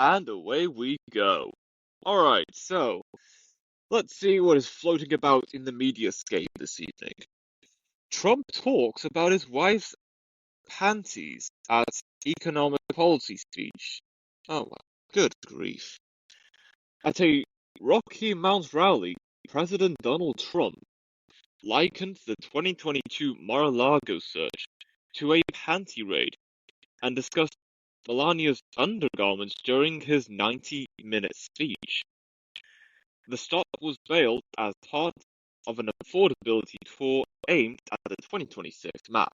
And away we go. Alright, so let's see what is floating about in the mediascape this evening. Trump talks about his wife's panties at economic policy speech. Oh my good grief. At a Rocky Mount rally, President Donald Trump likened the 2022 Mar-a-Lago search to a panty raid and discussed Melania's undergarments during his 90-minute speech. The stop was bailed as part of an affordability tour aimed at the 2026 map,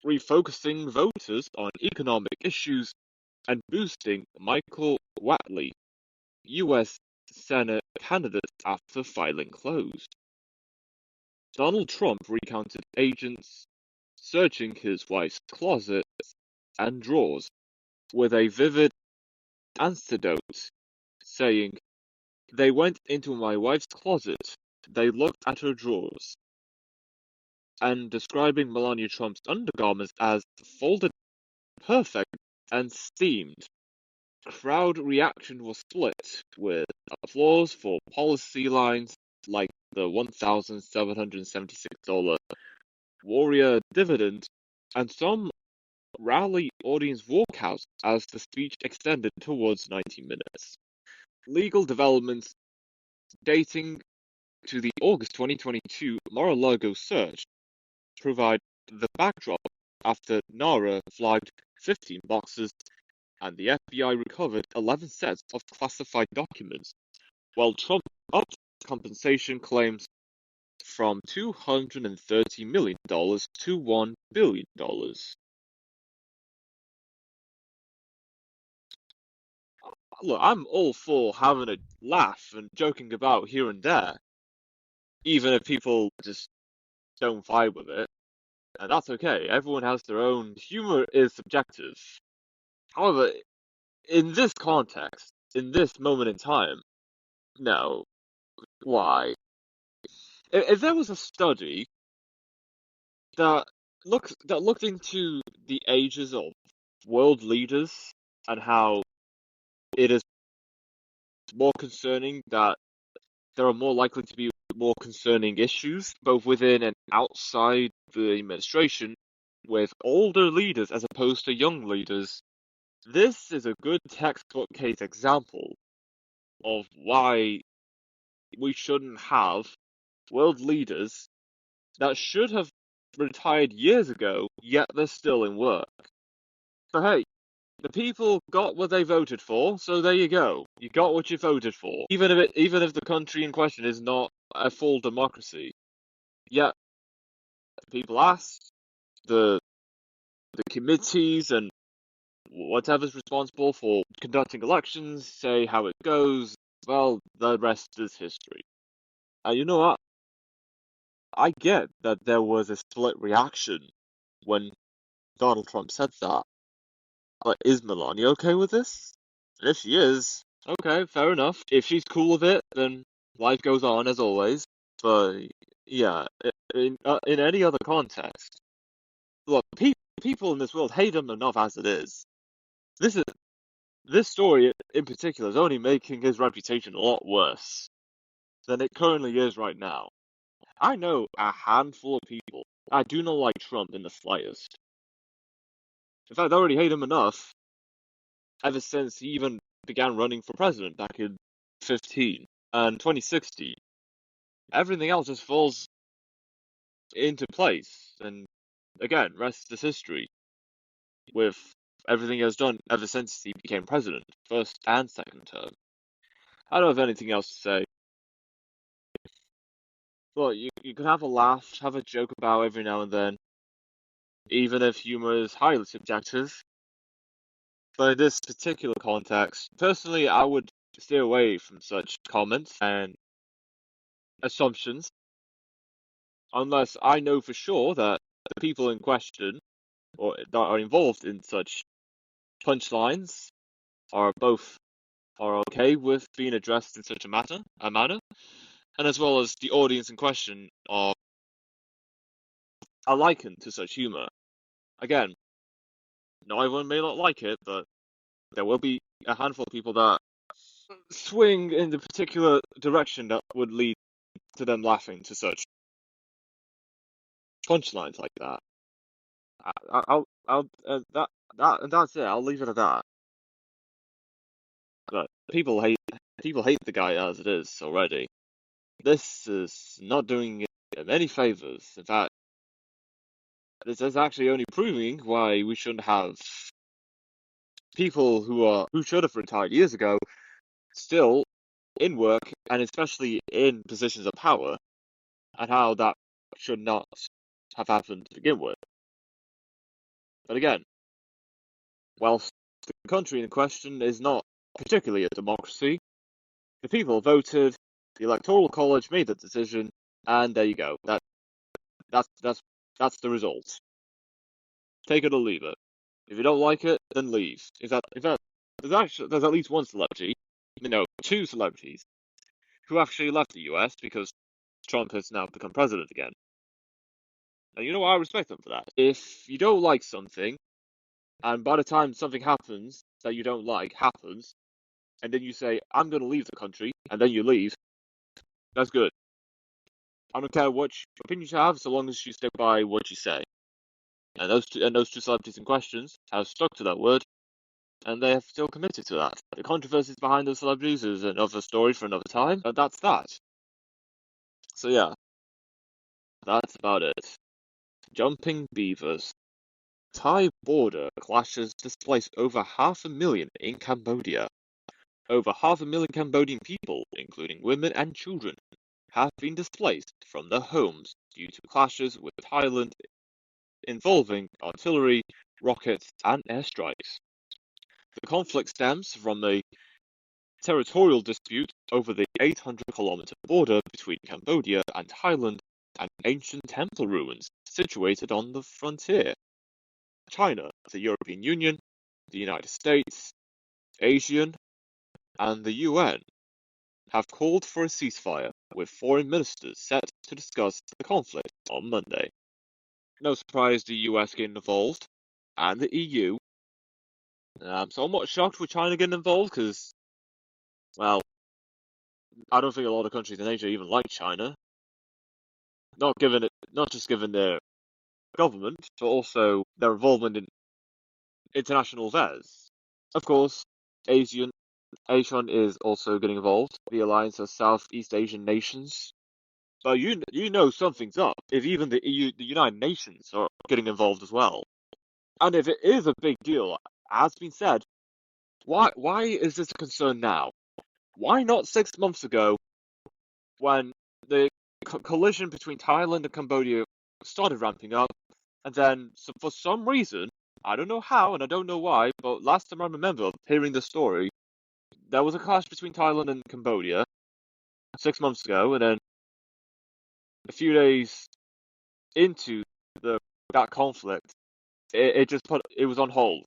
refocusing voters on economic issues and boosting Michael Whatley, U.S. Senate candidate after filing closed. Donald Trump recounted agents searching his wife's closet and drawers with a vivid anecdote, saying, "They went into my wife's closet, they looked at her drawers," and describing Melania Trump's undergarments as folded perfect and steamed. Crowd reaction was split, with applause for policy lines like the $1,776 Warrior dividend, and some rally audience walkouts as the speech extended towards 90 minutes. Legal developments dating to the August 2022 Mar-a-Lago search provide the backdrop after NARA flagged 15 boxes and the FBI recovered 11 sets of classified documents, while Trump upped compensation claims from $230 million to $1 billion. Look, I'm all for having a laugh and joking about here and there, even if people just don't vibe with it, and that's okay. Everyone has their own. Humor is subjective. However, in this context, in this moment in time, no. Why? If there was a study that looked into the ages of world leaders and how it is more concerning that there are more likely to be more concerning issues, both within and outside the administration, with older leaders as opposed to young leaders. This is a good textbook case example of why we shouldn't have world leaders that should have retired years ago, yet they're still in work. But hey, the people got what they voted for, so there you go. You got what you voted for, even if the country in question is not a full democracy. Yet people asked the committees and whatever's responsible for conducting elections say how it goes. Well, the rest is history. And you know what? I get that there was a split reaction when Donald Trump said that. But is Melania okay with this? And if she is, okay, fair enough. If she's cool with it, then life goes on as always. But yeah, in any other context, look, people in this world hate him enough as it is. This is this story in particular is only making his reputation a lot worse than it currently is right now. I know a handful of people that do not like Trump in the slightest. In fact, I already hate him enough ever since he even began running for president back in 2015 and 2016. Everything else just falls into place, and again, rest is history with everything he has done ever since he became president, first and second term. I don't have anything else to say. Well, you can have a laugh, have a joke about every now and then, even if humor is highly subjective. But in this particular context, personally, I would stay away from such comments and assumptions unless I know for sure that the people in question or that are involved in such punchlines are okay with being addressed in such a manner, and as well as the audience in question are likened to such humor. Again, not everyone may not like it, but there will be a handful of people that swing in the particular direction that would lead to them laughing to such punchlines like that. That's it. I'll leave it at that. But people hate the guy as it is already. This is not doing him any favors. In fact, this is actually only proving why we shouldn't have people who should have retired years ago still in work and especially in positions of power, and how that should not have happened to begin with. But again, whilst the country in question is not particularly a democracy, the people voted, the Electoral College made the decision, and there you go. That's the result. Take it or leave it. If you don't like it, then leave. There's at least one celebrity, two celebrities, who actually left the US because Trump has now become president again. And you know what? I respect them for that. If you don't like something, and by the time something happens that you don't like happens, and then you say, I'm going to leave the country, and then you leave, that's good. I don't care what opinions you have, so long as you stick by what you say. And those two celebrities in question have stuck to that word, and they have still committed to that. The controversies behind those celebrities is another story for another time, but that's that. So yeah, that's about it. Jumping beavers. Thai border clashes displaced over 500,000 in Cambodia. Over 500,000 Cambodian people, including women and children, have been displaced from their homes due to clashes with Thailand involving artillery, rockets, and airstrikes. The conflict stems from a territorial dispute over the 800-kilometer border between Cambodia and Thailand and ancient temple ruins situated on the frontier. China, the European Union, the United States, ASEAN, and the UN have called for a ceasefire, with foreign ministers set to discuss the conflict on Monday. No surprise the US getting involved, and the EU. I'm somewhat shocked with China getting involved because, well, I don't think a lot of countries in Asia even like China. Not just given their government, but also their involvement in international affairs. Of course, ASEAN is also getting involved, the alliance of Southeast Asian nations. But you know something's up if even the United Nations are getting involved as well. And if it is a big deal, as been said, why is this a concern now? Why not 6 months ago, when the collision between Thailand and Cambodia started ramping up, and then for some reason, I don't know how and I don't know why, but last time I remember hearing the story, there was a clash between Thailand and Cambodia 6 months ago, and then a few days into that conflict, it was on hold.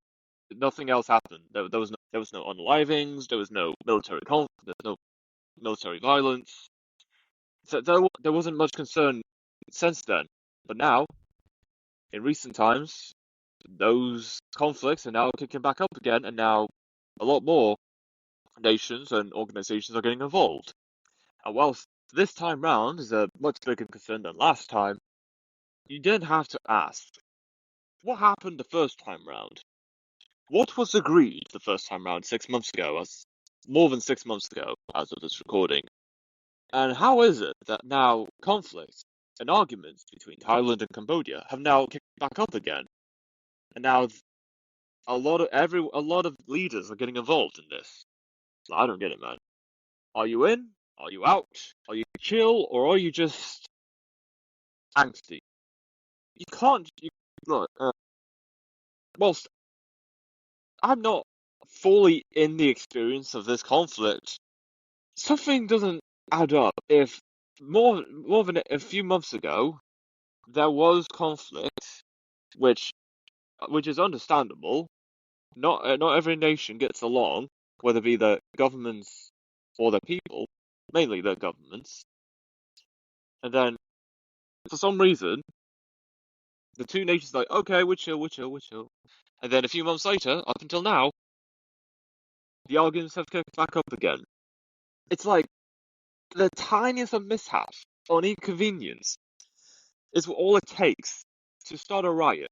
Nothing else happened. There was no unalivings. There was no military conflict. There was no military violence. So there wasn't much concern since then. But now, in recent times, those conflicts are now kicking back up again, and now a lot more nations and organizations are getting involved. And whilst this time round is a much bigger concern than last time, you then have to ask, what happened the first time round? What was agreed the first time round 6 months ago, more than 6 months ago, as of this recording? And how is it that now conflicts and arguments between Thailand and Cambodia have now kicked back up again? And now a lot of leaders are getting involved in this. So I don't get it, man. Are you in? Are you out? Are you chill, or are you just angsty? You can't. Look. Whilst I'm not fully in the experience of this conflict, something doesn't add up. If more than a few months ago there was conflict, which is understandable. Not every nation gets along, whether it be the governments or the people, mainly the governments. And then, for some reason, the two nations are like, okay, we're chill. And then a few months later, up until now, the arguments have kicked back up again. It's like the tiniest of mishaps or inconvenience is all it takes to start a riot.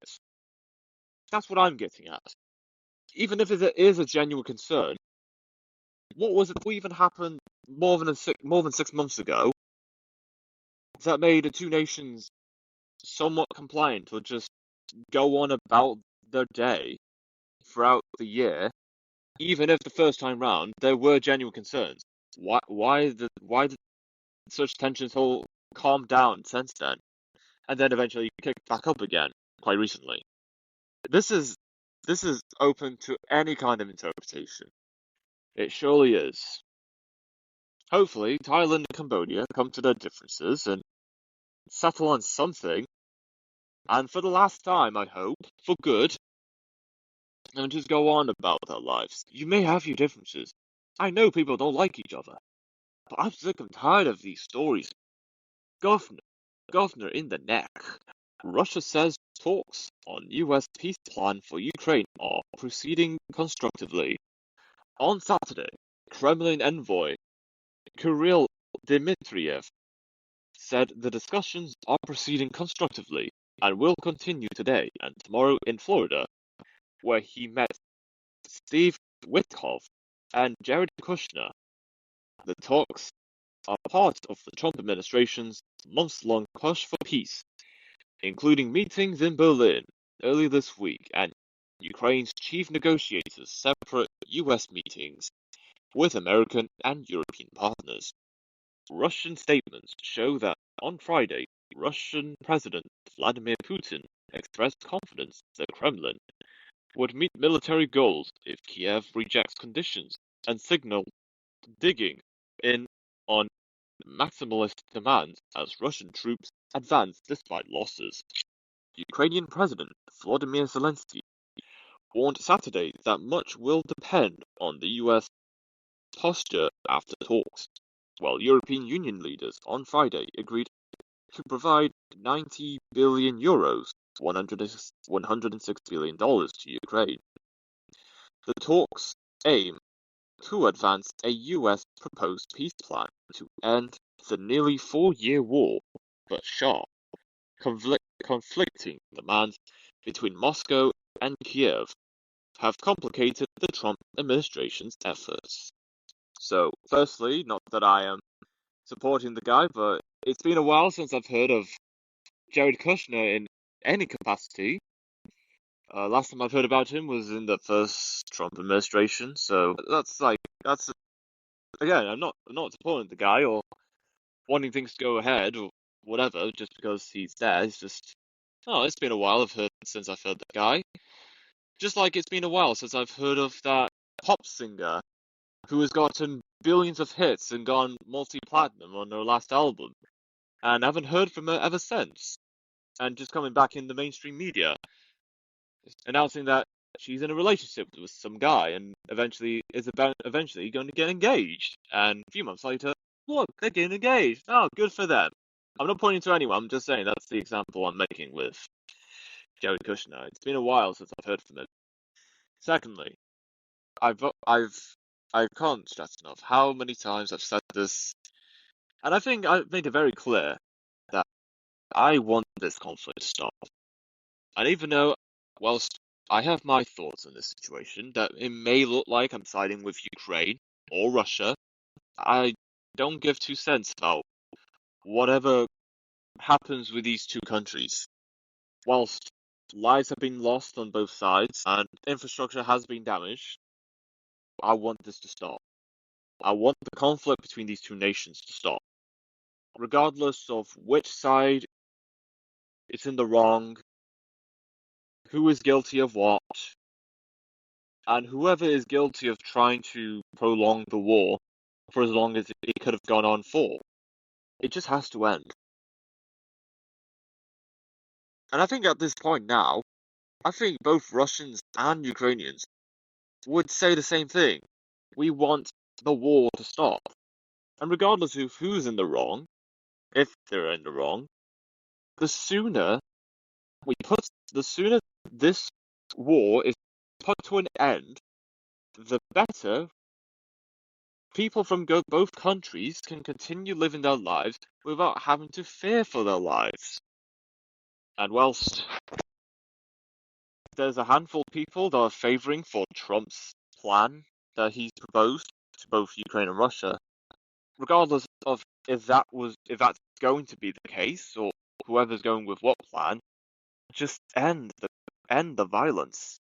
That's what I'm getting at. Even if it is a genuine concern, what even happened more than 6 months ago that made the two nations somewhat compliant or just go on about their day throughout the year, even if the first time round there were genuine concerns? Why did such tensions all calm down since then, and then eventually kicked back up again quite recently? This is open to any kind of interpretation. It surely is. Hopefully, Thailand and Cambodia come to their differences and settle on something, and for the last time, I hope, for good, and just go on about their lives. You may have your differences. I know people don't like each other, but I'm sick and tired of these stories. Governor in the neck. Russia says talks on US peace plan for Ukraine are proceeding constructively. On Saturday, Kremlin envoy Kirill Dmitriev said the discussions are proceeding constructively and will continue today and tomorrow in Florida, where he met Steve Witkoff and Jared Kushner. The talks are part of the Trump administration's months-long push for peace, including meetings in Berlin early this week and Ukraine's chief negotiators' separate US meetings with American and European partners. Russian statements show that on Friday, Russian President Vladimir Putin expressed confidence the Kremlin would meet military goals if Kiev rejects conditions and signaled digging in on maximalist demands as Russian troops advance despite losses. Ukrainian President Volodymyr Zelensky warned Saturday that much will depend on the US posture after talks, while European Union leaders on Friday agreed to provide €90 billion, $106 billion to Ukraine. The talks aim to advance a US proposed peace plan to end the nearly 4-year war, but sharp, conflicting demands between Moscow and Kiev have complicated the Trump administration's efforts. So, firstly, not that I am supporting the guy, but it's been a while since I've heard of Jared Kushner in any capacity. Last time I've heard about him was in the first Trump administration, so again, I'm not supporting the guy or wanting things to go ahead or whatever just because he's there. It's just, it's been a while since I've heard that guy. Just like it's been a while since I've heard of that pop singer who has gotten billions of hits and gone multi-platinum on her last album, and I haven't heard from her ever since. And just coming back in the mainstream media, announcing that she's in a relationship with some guy and eventually going to get engaged. And a few months later, look, they're getting engaged. Oh, good for them. I'm not pointing to anyone. I'm just saying that's the example I'm making with Jared Kushner. It's been a while since I've heard from him. Secondly, I can't stress enough how many times I've said this, and I think I've made it very clear that I want this conflict to stop. And even though, whilst I have my thoughts on this situation, that it may look like I'm siding with Ukraine or Russia, I don't give 2 cents about whatever happens with these two countries. Whilst lives have been lost on both sides and infrastructure has been damaged, I want this to stop. I want the conflict between these two nations to stop. Regardless of which side is in the wrong, who is guilty of what, and whoever is guilty of trying to prolong the war for as long as it could have gone on for, it just has to end. And I think at this point now, I think both Russians and Ukrainians would say the same thing. We want the war to stop. And regardless of who's in the wrong, if they're in the wrong, the sooner this war is put to an end, the better people from both countries can continue living their lives without having to fear for their lives. And whilst there's a handful of people that are favouring for Trump's plan that he's proposed to both Ukraine and Russia, regardless of if that's going to be the case or whoever's going with what plan, just end the violence.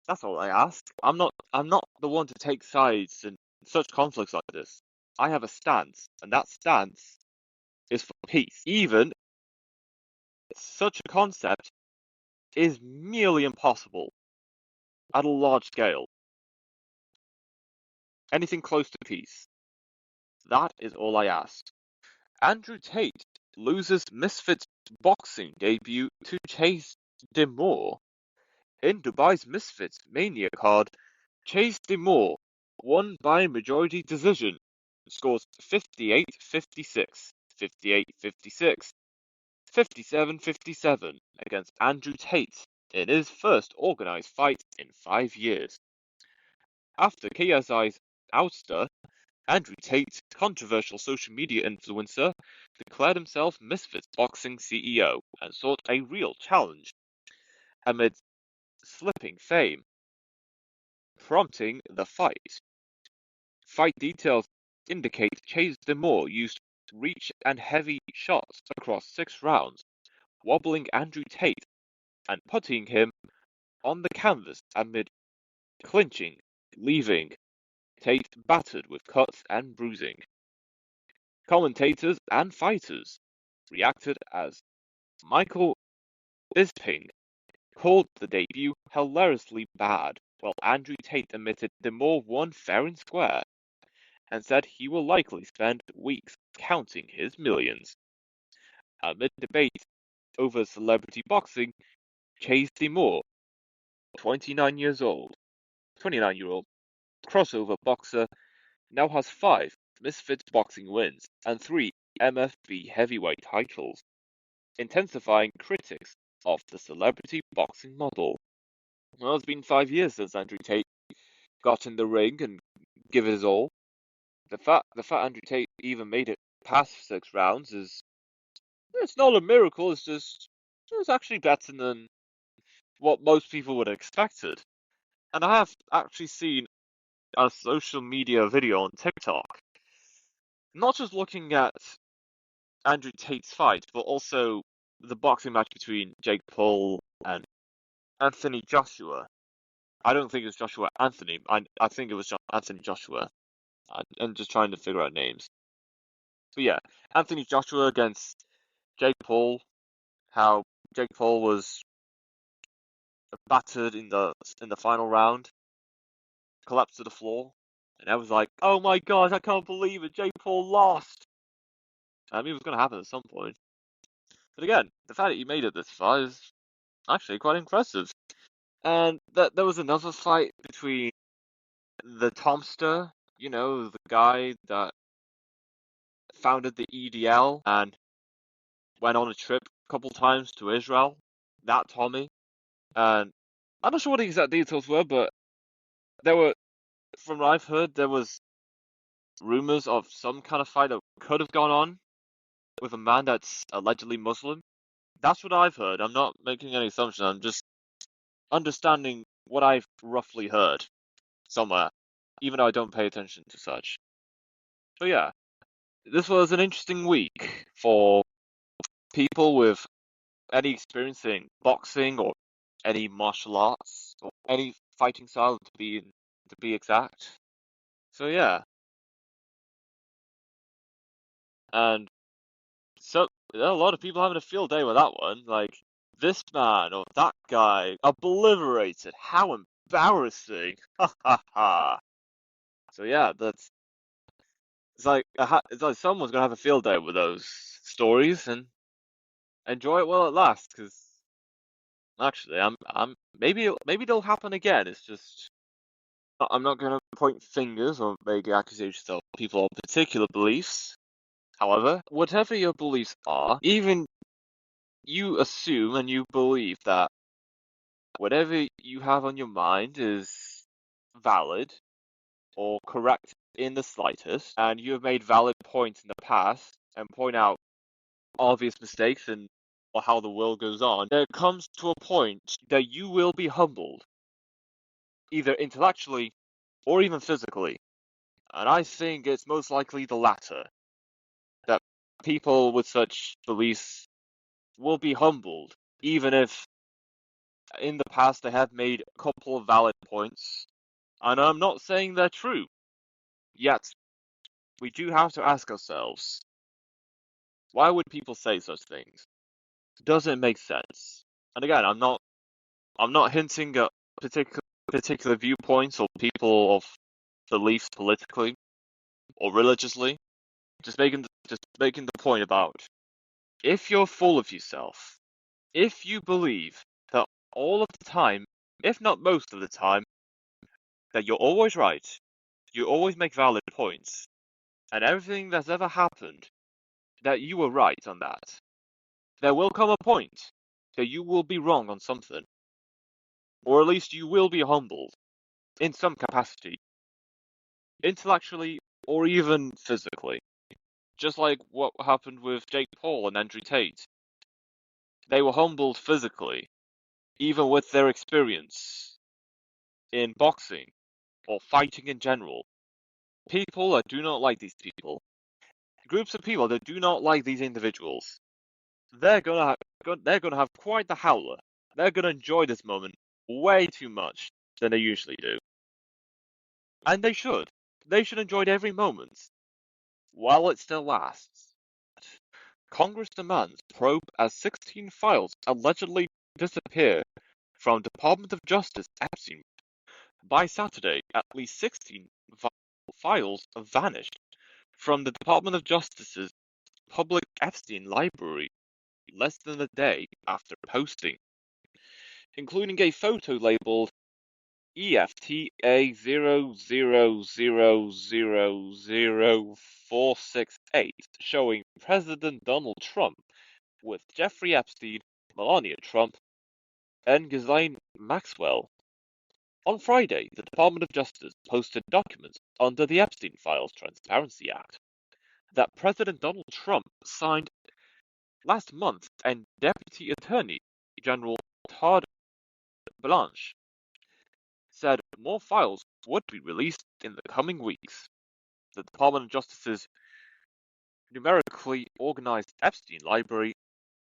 That's all I ask. I'm not the one to take sides in such conflicts like this. I have a stance, and that stance is for peace. Even such a concept is merely impossible at a large scale. Anything close to peace. That is all I ask. Andrew Tate loses Misfits boxing debut to Chase Demore. In Dubai's Misfits Mania card, Chase Demore won by majority decision. Scores 58-56, 58-56, 57-57 against Andrew Tate in his first organized fight in 5 years. After KSI's ouster, Andrew Tate, controversial social media influencer, declared himself Misfits Boxing CEO and sought a real challenge amid slipping fame, prompting the fight. Fight details indicate Chase Demore used reach and heavy shots across 6 rounds, wobbling Andrew Tate and putting him on the canvas amid clinching, leaving Tate battered with cuts and bruising. Commentators and fighters reacted as Michael Bisping called the debut hilariously bad, while Andrew Tate admitted Demore won fair and square, and said he will likely spend weeks counting his millions. Amid debate over celebrity boxing, Chase Demore, 29-year-old crossover boxer, now has 5 Misfits boxing wins and 3 MFB heavyweight titles, intensifying critics of the celebrity boxing model. Well, it's been 5 years since Andrew Tate got in the ring and give it his all. The fact Andrew Tate even made it past 6 rounds it's not a miracle, it's actually better than what most people would have expected. And I have actually seen a social media video on TikTok, not just looking at Andrew Tate's fight, but also the boxing match between Jake Paul and Anthony Joshua. I don't think it's Joshua Anthony. I think it was Anthony Joshua. I'm just trying to figure out names. But yeah, Anthony Joshua against Jake Paul. How Jake Paul was battered in the final round, collapsed to the floor, and I was like, "Oh my gosh, I can't believe it! Jake Paul lost." I mean, it was going to happen at some point. But again, the fact that he made it this far is actually quite impressive. And there was another fight between the Tomster, the guy that founded the EDL and went on a trip a couple times to Israel, that Tommy. And I'm not sure what the exact details were, but from what I've heard, there was rumors of some kind of fight that could have gone on with a man that's allegedly Muslim. That's what I've heard. I'm not making any assumptions. I'm just understanding what I've roughly heard somewhere, even though I don't pay attention to such. So yeah, this was an interesting week for people with any experience in boxing or any martial arts or any fighting style to be exact. So yeah, and so there are a lot of people having a field day with that one. Like this man or that guy obliterated. How embarrassing! Ha ha ha. So yeah, it's like someone's gonna have a field day with those stories and enjoy it while it lasts. Because actually, maybe they'll happen again. It's just I'm not gonna point fingers or make accusations of people or particular beliefs. However, whatever your beliefs are, even you assume and you believe that whatever you have on your mind is valid or correct in the slightest, and you have made valid points in the past, and point out obvious mistakes and or how the world goes on, there comes to a point that you will be humbled, either intellectually or even physically. And I think it's most likely the latter, that people with such beliefs will be humbled, even if in the past they have made a couple of valid points. And I'm not saying they're true, yet we do have to ask ourselves, why would people say such things? Does it make sense? And again, I'm not hinting at particular viewpoints or people of beliefs politically or religiously. Just making the point about, if you're full of yourself, if you believe that all of the time, if not most of the time, that you're always right, you always make valid points, and everything that's ever happened, that you were right on that, there will come a point that you will be wrong on something, or at least you will be humbled in some capacity, intellectually or even physically. Just like what happened with Jake Paul and Andrew Tate. They were humbled physically, even with their experience in boxing or fighting in general. People that do not like these people, groups of people that do not like these individuals, they're gonna have quite the howler. They're gonna enjoy this moment way too much than they usually do. And they should. They should enjoy every moment while it still lasts. Congress demands probe as 16 files allegedly disappear from Department of Justice Epstein. By Saturday, at least 16 files vanished from the Department of Justice's public Epstein library less than a day after posting, including a photo labeled EFTA 00000468 showing President Donald Trump with Jeffrey Epstein, Melania Trump, and Ghislaine Maxwell. On Friday, the Department of Justice posted documents under the Epstein Files Transparency Act that President Donald Trump signed last month, and Deputy Attorney General Todd Blanche said more files would be released in the coming weeks. The Department of Justice's numerically organized Epstein library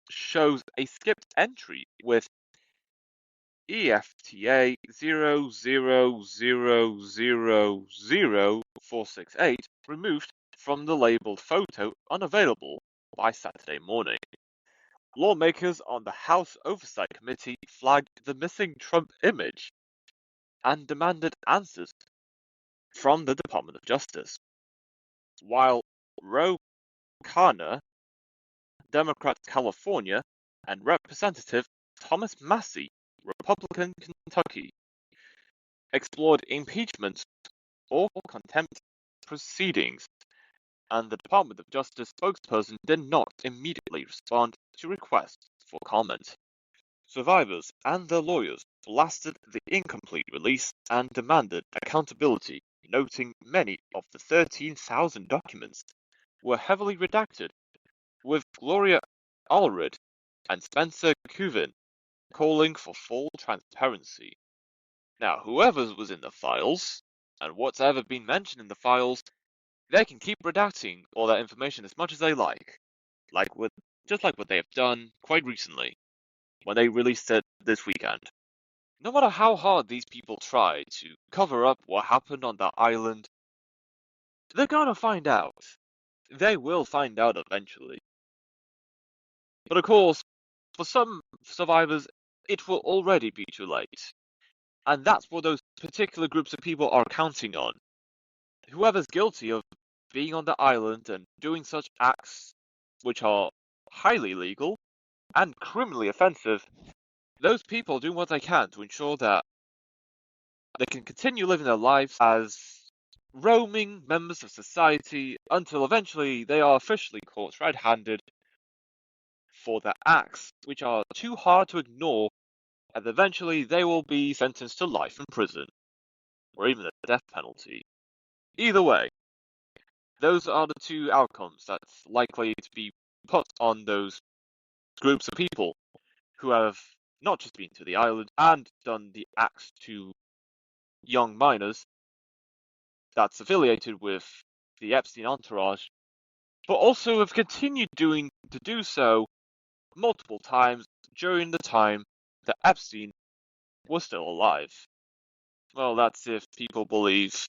shows a skipped entry with EFTA 00000468 removed from the labeled photo unavailable by Saturday morning. Lawmakers on the House Oversight Committee flagged the missing Trump image and demanded answers from the Department of Justice, while Ro Khanna, Democrat California, and Representative Thomas Massie, Republican Kentucky, explored impeachment or contempt proceedings, and the Department of Justice spokesperson did not immediately respond to requests for comment. Survivors and their lawyers blasted the incomplete release and demanded accountability, noting many of the 13,000 documents were heavily redacted, with Gloria Allred and Spencer Kuvin calling for full transparency. Now, whoever was in the files, and what's ever been mentioned in the files, they can keep redacting all that information as much as they like, just like what they have done quite recently, when they released it this weekend. No matter how hard these people try to cover up what happened on that island, they're gonna find out. They will find out eventually. But of course, for some survivors, it will already be too late. And that's what those particular groups of people are counting on. Whoever's guilty of being on the island and doing such acts which are highly illegal and criminally offensive, those people do what they can to ensure that they can continue living their lives as roaming members of society until eventually they are officially caught red-handed for their acts, which are too hard to ignore, and eventually they will be sentenced to life in prison, or even the death penalty. Either way, those are the two outcomes that's likely to be put on those groups of people who have not just been to the island and done the acts to young minors that's affiliated with the Epstein entourage, but also have continued to do so multiple times during the time that Epstein was still alive. Well, that's if people believe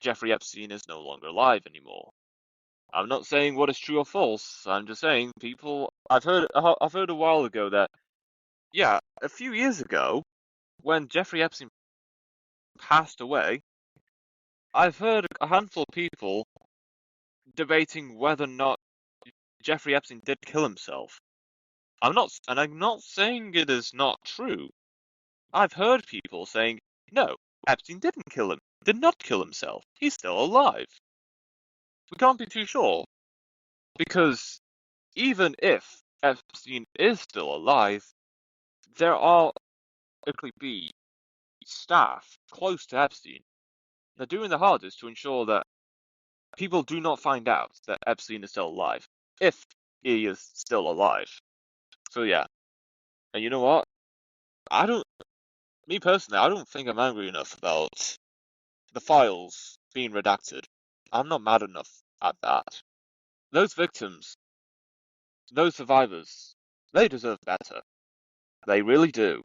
Jeffrey Epstein is no longer alive anymore. I'm not saying what is true or false. I'm just saying people. I've heard a while ago that yeah, a few years ago when Jeffrey Epstein passed away, I've heard a handful of people debating whether or not Jeffrey Epstein did kill himself. I'm not saying it is not true. I've heard people saying, no, Epstein did not kill himself. He's still alive. We can't be too sure, because even if Epstein is still alive, there are likely be staff close to Epstein. They're doing their hardest to ensure that people do not find out that Epstein is still alive, if he is still alive. So yeah, and you know what? I don't, me personally, I don't think I'm angry enough about the files being redacted. I'm not mad enough at that. Those victims, those survivors, they deserve better. They really do.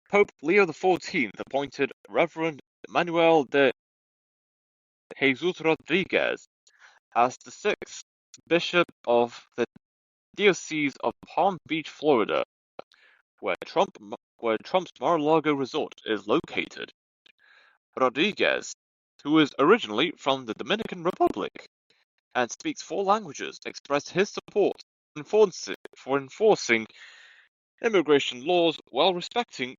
Pope Leo XIV appointed Reverend Manuel de Jesus Rodriguez as the sixth bishop of the Diocese of Palm Beach, Florida, where Trump's Mar-a-Lago resort is located. Rodriguez, who is originally from the Dominican Republic and speaks 4 languages, expressed his support for enforcing immigration laws while respecting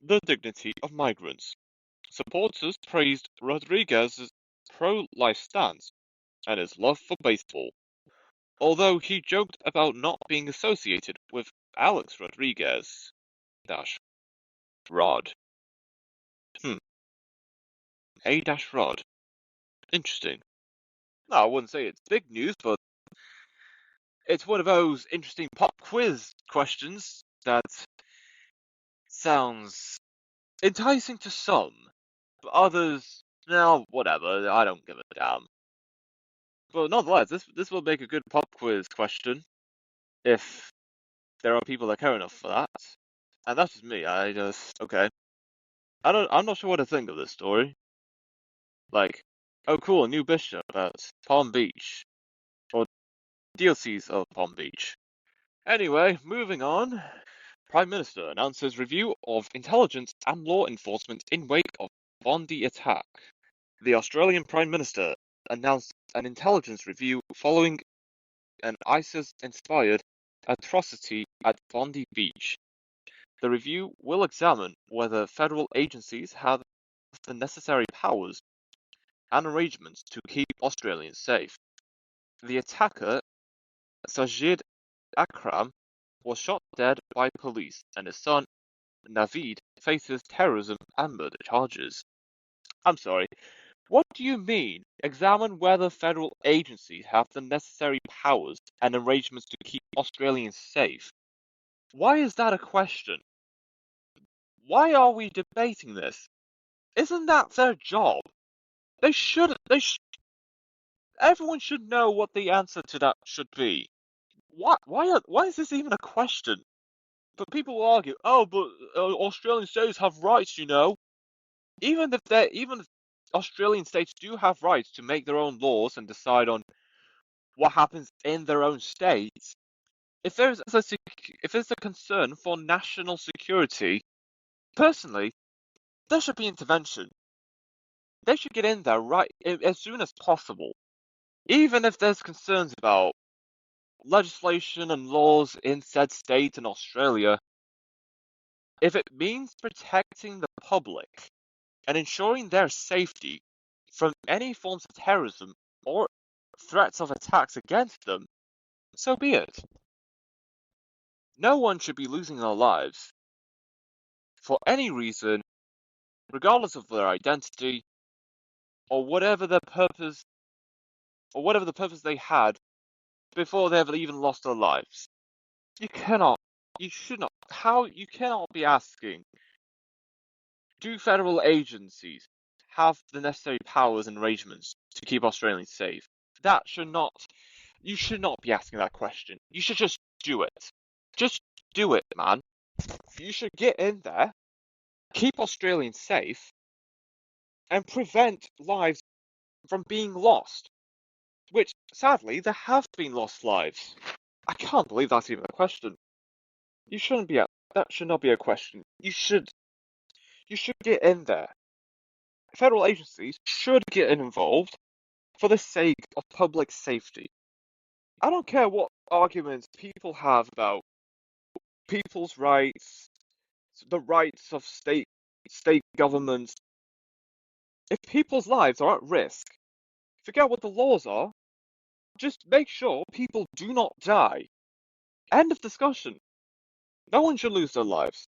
the dignity of migrants. Supporters praised Rodriguez's pro-life stance and his love for baseball, although he joked about not being associated with Alex Rodriguez dash Rod. A dash Rod. Interesting. No, I wouldn't say it's big news, but it's one of those interesting pop quiz questions that sounds enticing to some, but others, no, whatever, I don't give a damn. But nonetheless, this will make a good pop quiz question if there are people that care enough for that. And that's just me. Okay. I'm not sure what to think of this story. Like, oh cool, a new bishop at Palm Beach, or Diocese of Palm Beach. Anyway, moving on. Prime Minister announces review of intelligence and law enforcement in wake of Bondi attack. The Australian Prime Minister announced an intelligence review following an ISIS-inspired atrocity at Bondi Beach. The review will examine whether federal agencies have the necessary powers and arrangements to keep Australians safe. The attacker, Sajid Akram, was shot dead by police, and his son, Naveed, faces terrorism and murder charges. I'm sorry, what do you mean? Examine whether federal agencies have the necessary powers and arrangements to keep Australians safe. Why is that a question? Why are we debating this? Isn't that their job? They should. Everyone should know what the answer to that should be. Why is this even a question? But people will argue, oh, but Australian states have rights, you know. Even if Australian states do have rights to make their own laws and decide on what happens in their own states, if there's a concern for national security, personally, there should be intervention. They should get in there right as soon as possible. Even if there's concerns about legislation and laws in said state in Australia, if it means protecting the public and ensuring their safety from any forms of terrorism or threats of attacks against them, so be it. No one should be losing their lives for any reason, regardless of their identity, or whatever the purpose they had before they ever even lost their lives. You cannot, you should not, you cannot be asking, do federal agencies have the necessary powers and arrangements to keep Australians safe? You should not be asking that question. You should just do it. Just do it, man. You should get in there, keep Australians safe, and prevent lives from being lost. Which, sadly, there have been lost lives. I can't believe that's even a question. That should not be a question. You should get in there. Federal agencies should get involved for the sake of public safety. I don't care what arguments people have about people's rights, the rights of state governments. If people's lives are at risk, forget what the laws are. Just make sure people do not die. End of discussion. No one should lose their lives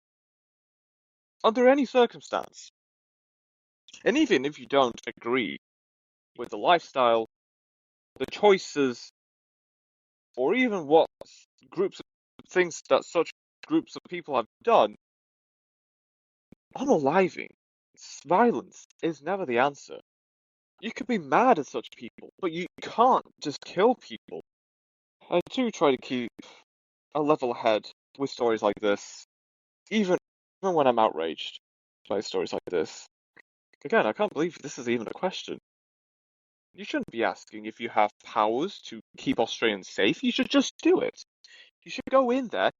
under any circumstance. And even if you don't agree with the lifestyle, the choices, or even what groups of things that such groups of people have done, unaliving violence is never the answer. You could be mad at such people, but you can't just kill people. I do try to keep a level head with stories like this, even when I'm outraged by stories like this. Again, I can't believe this is even a question. You shouldn't be asking if you have powers to keep Australians safe. You should just do it. You should go in there,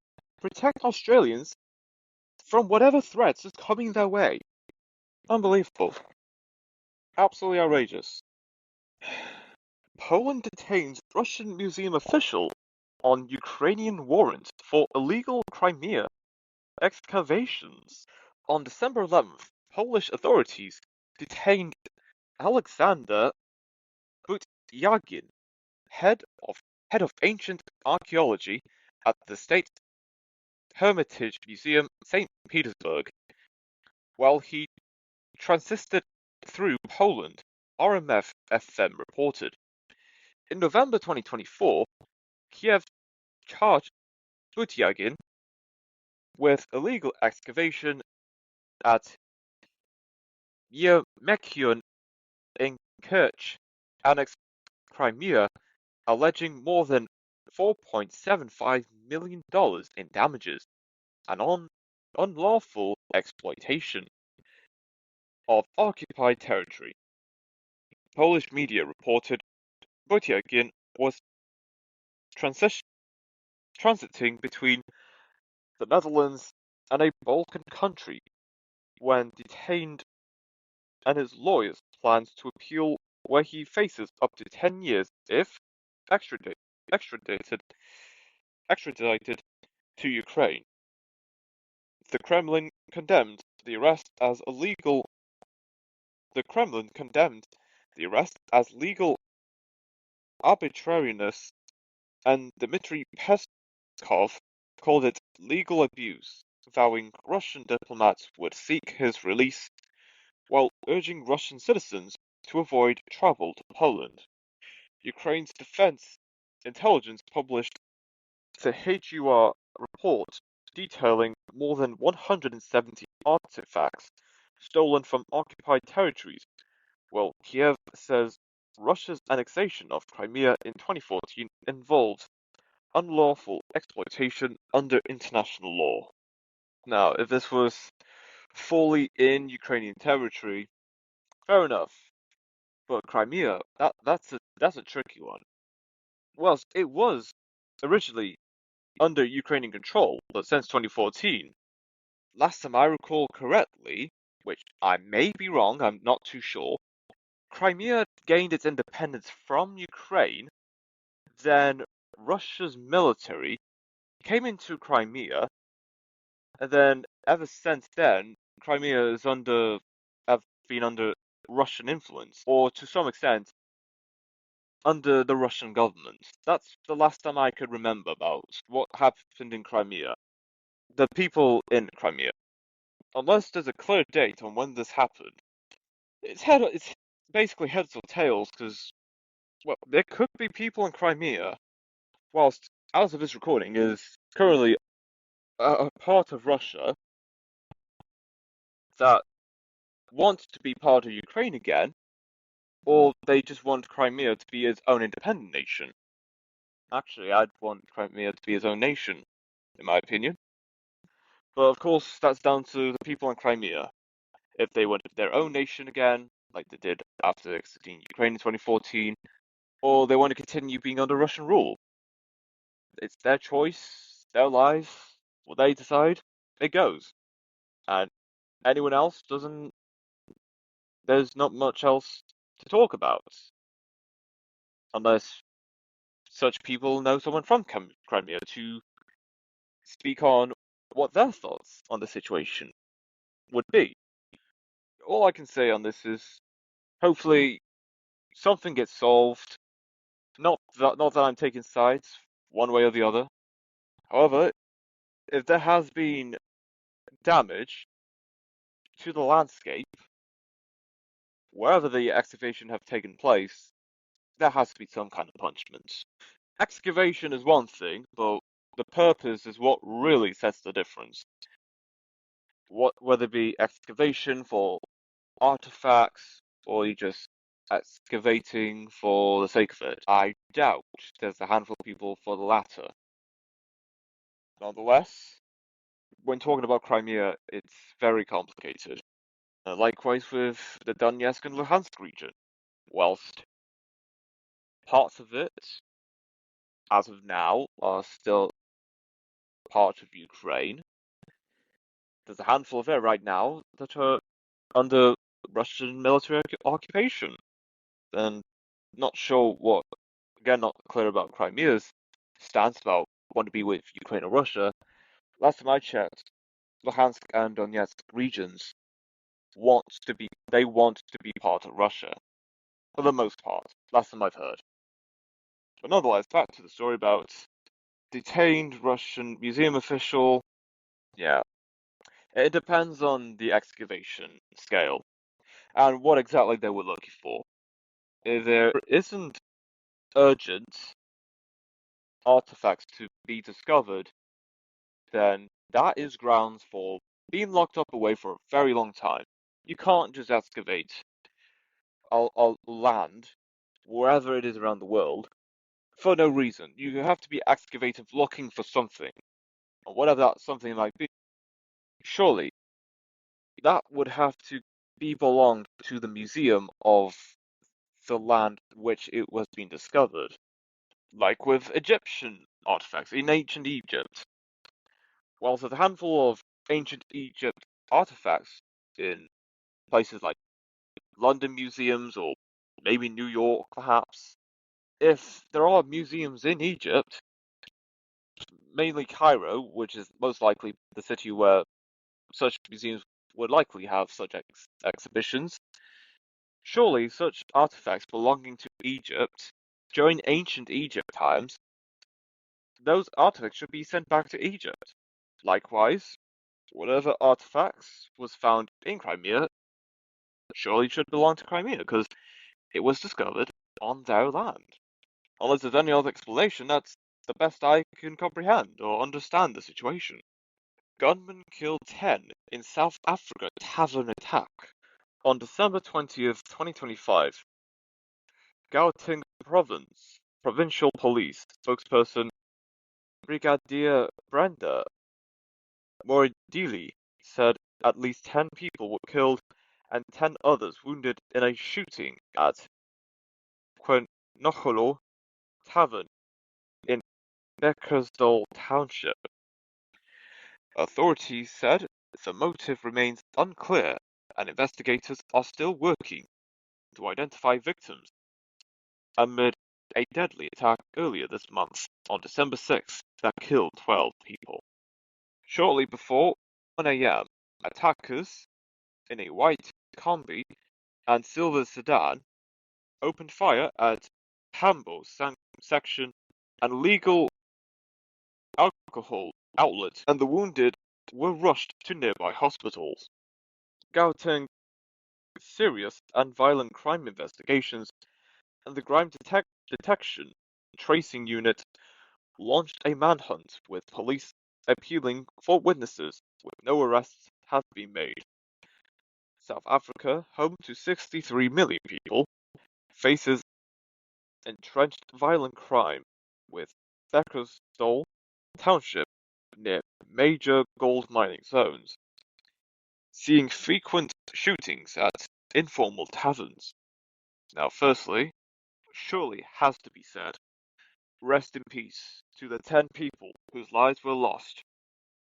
protect Australians from whatever threats is coming their way. Unbelievable. Absolutely outrageous. Poland detains Russian museum official on Ukrainian warrant for illegal Crimea excavations. On December 11th, Polish authorities detained Alexander Butyagin, head of ancient archaeology at the State Hermitage Museum, St. Petersburg, while he transited through Poland, RMF-FM reported. In November 2024, Kiev charged Butyagin with illegal excavation at Yermekion in Kerch, annexed Crimea, alleging more than $4.75 million in damages and unlawful exploitation of occupied territory. Polish media reported Butyagin was transiting between the Netherlands and a Balkan country when detained, and his lawyers plans to appeal, where he faces up to 10 years if extradited to Ukraine. The Kremlin condemned the arrest as illegal. The Kremlin condemned the arrest as legal arbitrariness, and Dmitry Peskov called it legal abuse, vowing Russian diplomats would seek his release, while urging Russian citizens to avoid travel to Poland. Ukraine's defense intelligence published the HUR report detailing more than 170 artifacts stolen from occupied territories, while Kiev says Russia's annexation of Crimea in 2014 involved unlawful exploitation under international law. Now, if this was fully in Ukrainian territory, fair enough. But Crimea, that's a tricky one. Well, it was originally under Ukrainian control, but since 2014, last time I recall correctly, which I may be wrong, I'm not too sure, Crimea gained its independence from Ukraine, then Russia's military came into Crimea, and then ever since then, Crimea is have been under Russian influence, or to some extent, under the Russian government. That's the last time I could remember about what happened in Crimea. The people in Crimea. Unless there's a clear date on when this happened. It's basically heads or tails, because, well, there could be people in Crimea, whilst as of this recording is currently a part of Russia, that want to be part of Ukraine again, or they just want Crimea to be its own independent nation. Actually, I'd want Crimea to be its own nation, in my opinion. But of course, that's down to the people in Crimea. If they wanted their own nation again, like they did after exiting Ukraine in 2014, or they want to continue being under Russian rule. It's their choice, their life, what they decide, it goes. And anyone else doesn't, there's not much else to talk about. Unless such people know someone from Crimea to speak on what their thoughts on the situation would be. All I can say on this is hopefully something gets solved. Not that I'm taking sides one way or the other. However, if there has been damage to the landscape wherever the excavation have taken place, there has to be some kind of punishment. Excavation is one thing, but the purpose is what really sets the difference. Whether it be excavation for artifacts or you just excavating for the sake of it, I doubt there's a handful of people for the latter. Nonetheless, when talking about Crimea, it's very complicated. Likewise with the Donetsk and Luhansk region. Whilst parts of it, as of now, are still part of Ukraine, there's a handful of it right now that are under Russian military occupation. And not sure what, again, not clear about Crimea's stance about want to be with Ukraine or Russia. Last time I checked, Luhansk and Donetsk regions they want to be part of Russia. For the most part, last time I've heard. But nonetheless, back to the story about detained Russian museum official. Yeah, it depends on the excavation scale and what exactly they were looking for. If there isn't urgent artifacts to be discovered, then that is grounds for being locked up away for a very long time. You can't just excavate a land, wherever it is around the world, for no reason. You have to be excavating looking for something, or whatever that something might be. Surely, that would have to be belonged to the museum of the land which it was being discovered. Like with Egyptian artifacts in ancient Egypt. Whilst there's a handful of ancient Egypt artifacts in places like London museums or maybe New York, perhaps. If there are museums in Egypt, mainly Cairo, which is most likely the city where such museums would likely have such exhibitions, surely such artifacts belonging to Egypt during ancient Egypt times, those artifacts should be sent back to Egypt. Likewise, whatever artifacts was found in Crimea surely should belong to Crimea because it was discovered on their land. Unless there's any other explanation, that's the best I can comprehend or understand the situation. Gunmen killed 10 in South Africa tavern attack on December 20th, 2025. Gauteng Province Provincial Police spokesperson Brigadier Brenda Moridili said at least 10 people were killed and 10 others wounded in a shooting at Nocholo Tavern in Beckersdale Township. Authorities said the motive remains unclear and investigators are still working to identify victims amid a deadly attack earlier this month on December 6th that killed 12 people. Shortly before 1 a.m., attackers in a white combi and silver sedan opened fire at Hambo section and legal alcohol outlet, and the wounded were rushed to nearby hospitals. Gauteng serious and violent crime investigations, and the crime detection tracing unit launched a manhunt with police appealing for witnesses, with no arrests have been made. South Africa, home to 63 million people, faces entrenched violent crime, with Beckersdale Township near major gold mining zones, seeing frequent shootings at informal taverns. Now, firstly, surely has to be said, rest in peace to the 10 people whose lives were lost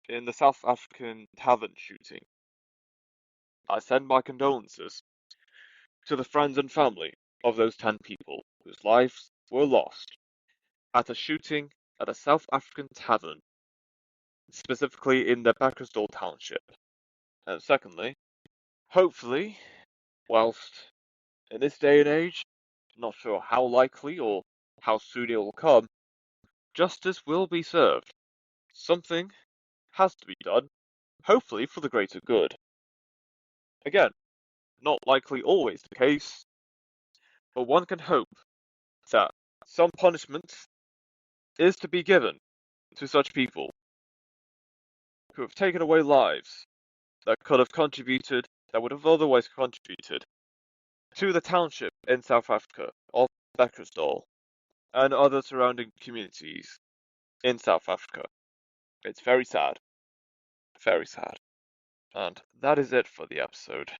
in the South African tavern shooting. I send my condolences to the friends and family of those 10 people whose lives were lost at a shooting at a South African tavern, specifically in the Beckersdale Township. And secondly, hopefully, whilst in this day and age, not sure how likely or how soon it will come, justice will be served. Something has to be done, hopefully for the greater good. Again, not likely always the case, but one can hope that some punishment is to be given to such people who have taken away lives that could have contributed, that would have otherwise contributed to the township in South Africa of Beckersdale and other surrounding communities in South Africa. It's very sad. Very sad. And that is it for the episode.